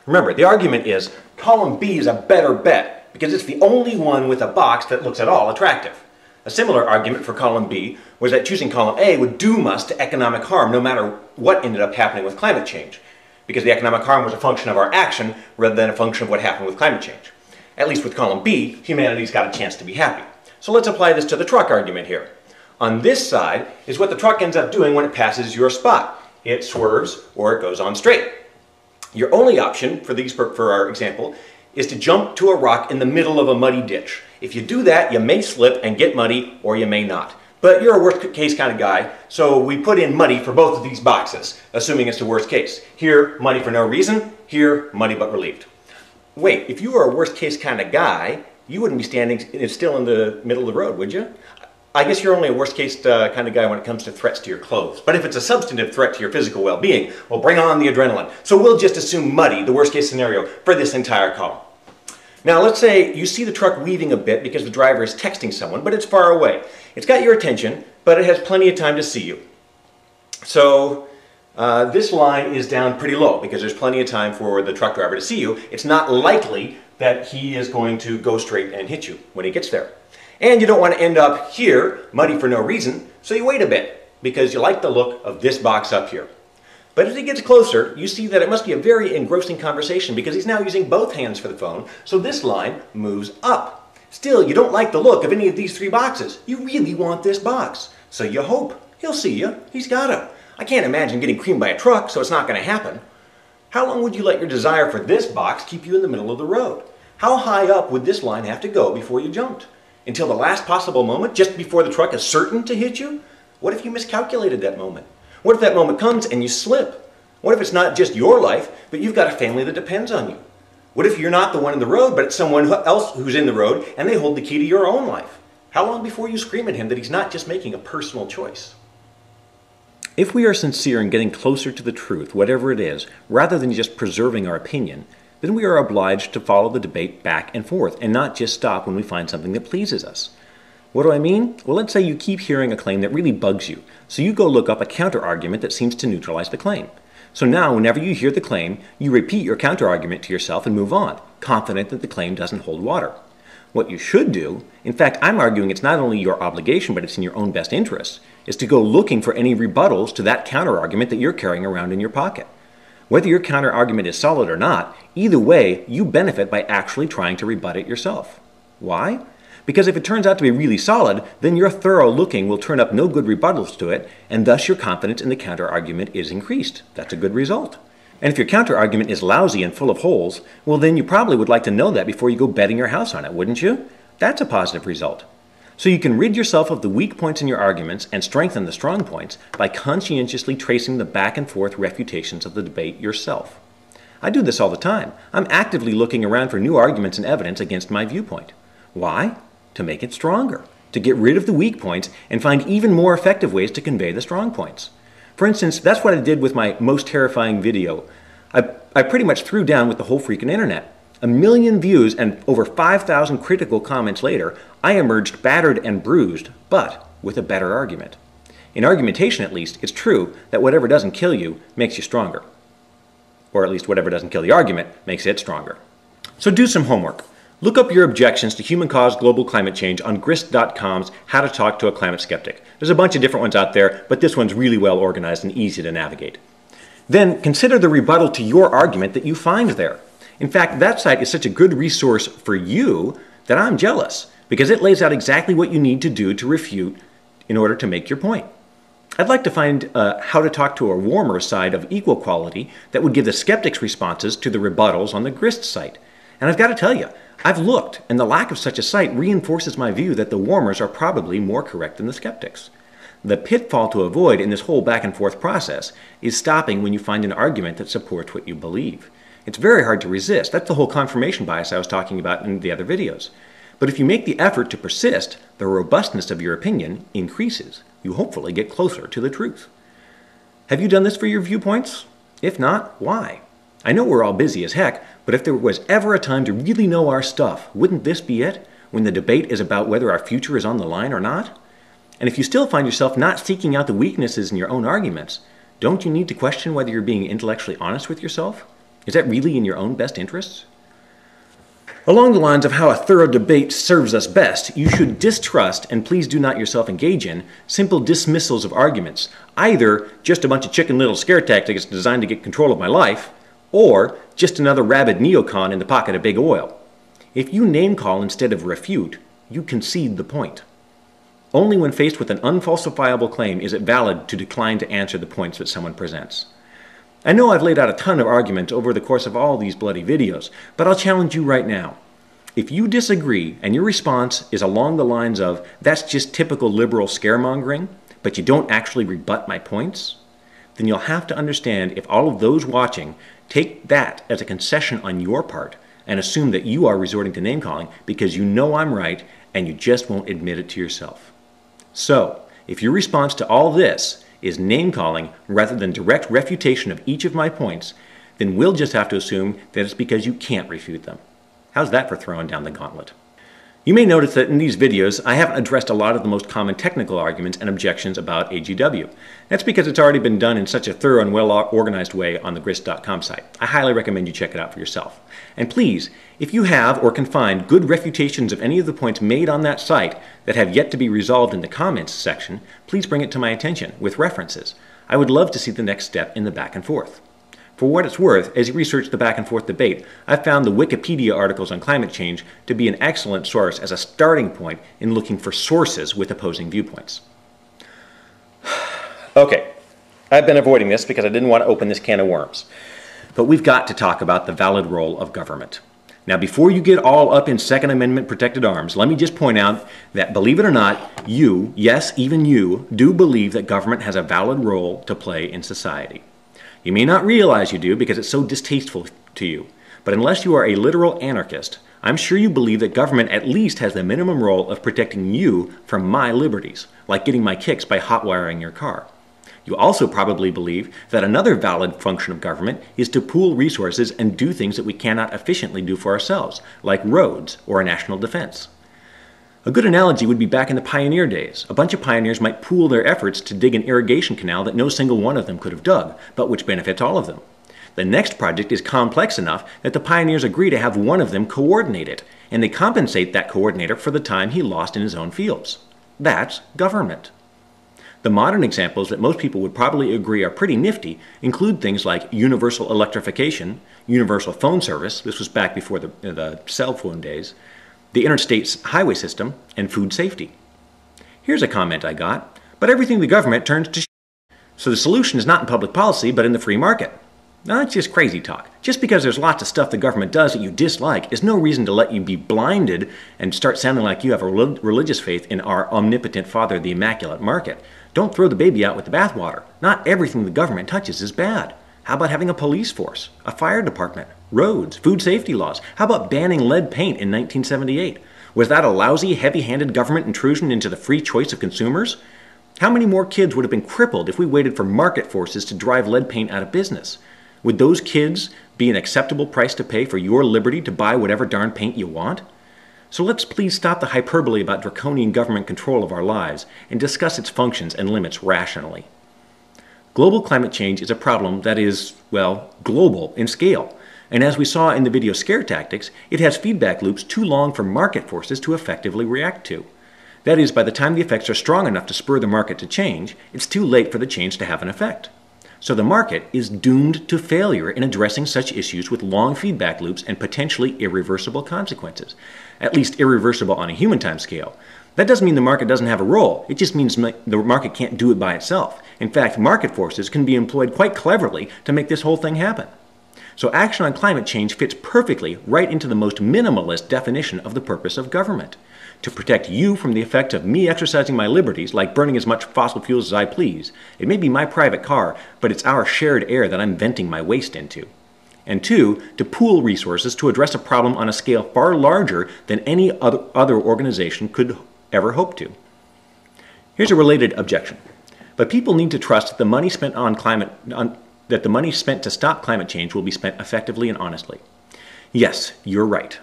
Remember, the argument is column B is a better bet because it's the only one with a box that looks at all attractive. A similar argument for column B was that choosing column A would doom us to economic harm no matter what ended up happening with climate change, because the economic harm was a function of our action rather than a function of what happened with climate change. At least with column B, humanity's got a chance to be happy. So let's apply this to the truck argument here. On this side is what the truck ends up doing when it passes your spot. It swerves or it goes on straight. Your only option for our example is to jump to a rock in the middle of a muddy ditch. If you do that, you may slip and get muddy, or you may not. But you're a worst case kind of guy, so we put in muddy for both of these boxes, assuming it's the worst case. Here, muddy for no reason. Here, muddy but relieved. Wait, if you were a worst case kind of guy, you wouldn't be standing still in the middle of the road, would you? I guess you're only a worst case kind of guy when it comes to threats to your clothes. But if it's a substantive threat to your physical well-being, well, bring on the adrenaline. So we'll just assume muddy, the worst case scenario, for this entire column. Now let's say you see the truck weaving a bit because the driver is texting someone, but it's far away. It's got your attention, but it has plenty of time to see you. So this line is down pretty low because there's plenty of time for the truck driver to see you. It's not likely that he is going to go straight and hit you when he gets there. And you don't want to end up here, muddy for no reason, so you wait a bit because you like the look of this box up here. But as he gets closer, you see that it must be a very engrossing conversation because he's now using both hands for the phone, so this line moves up. Still, you don't like the look of any of these three boxes. You really want this box. So you hope. He'll see you. He's gotta. I can't imagine getting creamed by a truck, so it's not going to happen. How long would you let your desire for this box keep you in the middle of the road? How high up would this line have to go before you jumped? Until the last possible moment, just before the truck is certain to hit you? What if you miscalculated that moment? What if that moment comes and you slip? What if it's not just your life, but you've got a family that depends on you? What if you're not the one in the road, but it's someone else who's in the road and they hold the key to your own life? How long before you scream at him that he's not just making a personal choice? If we are sincere in getting closer to the truth, whatever it is, rather than just preserving our opinion, then we are obliged to follow the debate back and forth and not just stop when we find something that pleases us. What do I mean? Well, let's say you keep hearing a claim that really bugs you, so you go look up a counter-argument that seems to neutralize the claim. So now, whenever you hear the claim, you repeat your counter-argument to yourself and move on, confident that the claim doesn't hold water. What you should do, in fact, I'm arguing it's not only your obligation, but it's in your own best interest, is to go looking for any rebuttals to that counter-argument that you're carrying around in your pocket. Whether your counter-argument is solid or not, either way, you benefit by actually trying to rebut it yourself. Why? Because if it turns out to be really solid, then your thorough looking will turn up no good rebuttals to it, and thus your confidence in the counter-argument is increased. That's a good result. And if your counter-argument is lousy and full of holes, well then you probably would like to know that before you go betting your house on it, wouldn't you? That's a positive result. So you can rid yourself of the weak points in your arguments and strengthen the strong points by conscientiously tracing the back and forth refutations of the debate yourself. I do this all the time. I'm actively looking around for new arguments and evidence against my viewpoint. Why? To make it stronger, to get rid of the weak points and find even more effective ways to convey the strong points. For instance, that's what I did with my most terrifying video. I pretty much threw down with the whole freaking internet. 1 million views and over 5,000 critical comments later, I emerged battered and bruised, but with a better argument. In argumentation, at least, it's true that whatever doesn't kill you makes you stronger. Or at least whatever doesn't kill the argument makes it stronger. So do some homework. Look up your objections to human-caused global climate change on grist.com's How to Talk to a Climate Skeptic. There's a bunch of different ones out there, but this one's really well organized and easy to navigate. Then consider the rebuttal to your argument that you find there. In fact, that site is such a good resource for you that I'm jealous, because it lays out exactly what you need to do to refute in order to make your point. I'd like to find how to talk to a warmer side of equal quality that would give the skeptics' responses to the rebuttals on the grist site. And I've got to tell you, I've looked, and the lack of such a site reinforces my view that the warmers are probably more correct than the skeptics. The pitfall to avoid in this whole back and forth process is stopping when you find an argument that supports what you believe. It's very hard to resist. That's the whole confirmation bias I was talking about in the other videos. But if you make the effort to persist, the robustness of your opinion increases. You hopefully get closer to the truth. Have you done this for your viewpoints? If not, why? I know we're all busy as heck, but if there was ever a time to really know our stuff, wouldn't this be it? When the debate is about whether our future is on the line or not? And if you still find yourself not seeking out the weaknesses in your own arguments, don't you need to question whether you're being intellectually honest with yourself? Is that really in your own best interests? Along the lines of how a thorough debate serves us best, you should distrust, and please do not yourself engage in, simple dismissals of arguments, either just a bunch of chicken little scare tactics designed to get control of my life, or just another rabid neocon in the pocket of big oil. If you name-call instead of refute, you concede the point. Only when faced with an unfalsifiable claim is it valid to decline to answer the points that someone presents. I know I've laid out a ton of arguments over the course of all these bloody videos, but I'll challenge you right now. If you disagree and your response is along the lines of, that's just typical liberal scaremongering, but you don't actually rebut my points, then you'll have to understand if all of those watching take that as a concession on your part and assume that you are resorting to name-calling because you know I'm right and you just won't admit it to yourself. So, if your response to all this is name-calling rather than direct refutation of each of my points, then we'll just have to assume that it's because you can't refute them. How's that for throwing down the gauntlet? You may notice that in these videos, I haven't addressed a lot of the most common technical arguments and objections about AGW. That's because it's already been done in such a thorough and well-organized way on the grist.com site. I highly recommend you check it out for yourself. And please, if you have or can find good refutations of any of the points made on that site that have yet to be resolved in the comments section, please bring it to my attention with references. I would love to see the next step in the back and forth. For what it's worth, as you research the back and forth debate, I've found the Wikipedia articles on climate change to be an excellent source as a starting point in looking for sources with opposing viewpoints. Okay, I've been avoiding this because I didn't want to open this can of worms. But we've got to talk about the valid role of government. Now, before you get all up in Second Amendment protected arms, let me just point out that, believe it or not, you, yes, even you, do believe that government has a valid role to play in society. You may not realize you do because it's so distasteful to you, but unless you are a literal anarchist, I'm sure you believe that government at least has the minimum role of protecting you from my liberties, like getting my kicks by hotwiring your car. You also probably believe that another valid function of government is to pool resources and do things that we cannot efficiently do for ourselves, like roads or a national defense. A good analogy would be back in the pioneer days. A bunch of pioneers might pool their efforts to dig an irrigation canal that no single one of them could have dug, but which benefits all of them. The next project is complex enough that the pioneers agree to have one of them coordinate it, and they compensate that coordinator for the time he lost in his own fields. That's government. The modern examples that most people would probably agree are pretty nifty include things like universal electrification, universal phone service, this was back before the cell phone days, the interstate highway system, and food safety. Here's a comment I got, but everything the government turns to so the solution is not in public policy, but in the free market. Now, that's just crazy talk. Just because there's lots of stuff the government does that you dislike is no reason to let you be blinded and start sounding like you have a religious faith in our omnipotent Father, the Immaculate Market. Don't throw the baby out with the bathwater. Not everything the government touches is bad. How about having a police force, a fire department, roads, food safety laws? How about banning lead paint in 1978? Was that a lousy, heavy-handed government intrusion into the free choice of consumers? How many more kids would have been crippled if we waited for market forces to drive lead paint out of business? Would those kids be an acceptable price to pay for your liberty to buy whatever darn paint you want? So let's please stop the hyperbole about draconian government control of our lives and discuss its functions and limits rationally. Global climate change is a problem that is, well, global in scale. And as we saw in the video Scare Tactics, it has feedback loops too long for market forces to effectively react to. That is, by the time the effects are strong enough to spur the market to change, it's too late for the change to have an effect. So the market is doomed to failure in addressing such issues with long feedback loops and potentially irreversible consequences. At least irreversible on a human time scale. That doesn't mean the market doesn't have a role. It just means the market can't do it by itself. In fact, market forces can be employed quite cleverly to make this whole thing happen. So action on climate change fits perfectly right into the most minimalist definition of the purpose of government. To protect you from the effects of me exercising my liberties, like burning as much fossil fuels as I please. It may be my private car, but it's our shared air that I'm venting my waste into. And two, to pool resources to address a problem on a scale far larger than any other organization could ever hope to. Here's a related objection. But people need to trust that the money spent to stop climate change will be spent effectively and honestly. Yes, you're right.